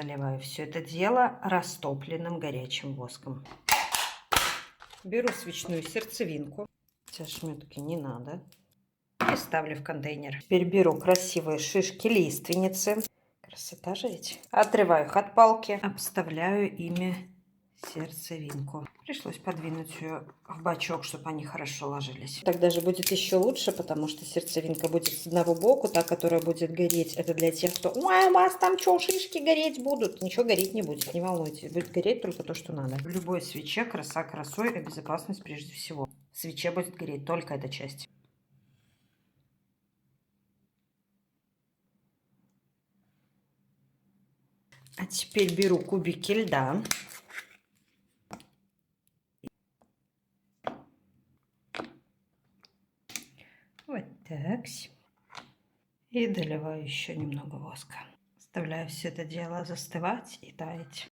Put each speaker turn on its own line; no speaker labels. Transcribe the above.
Заливаю все это дело растопленным горячим воском. Беру свечную сердцевинку. Ошметки не надо. И ставлю в контейнер. Теперь беру красивые шишки лиственницы. Красота же ведь. Отрываю их от палки. Обставляю ими сердцевинку. Пришлось подвинуть ее в бачок, чтобы они хорошо ложились. Так даже будет еще лучше, потому что сердцевинка будет с одного боку, та, которая будет гореть. Это для тех, кто: ой, у вас там что, шишки гореть будут? Ничего гореть не будет, не волнуйтесь. Будет гореть только то, что надо. В любой свече краса красой, а безопасность прежде всего. В свече будет гореть только эта часть. А теперь беру кубики льда. Вот так. И доливаю еще немного воска. Оставляю все это дело застывать и таять.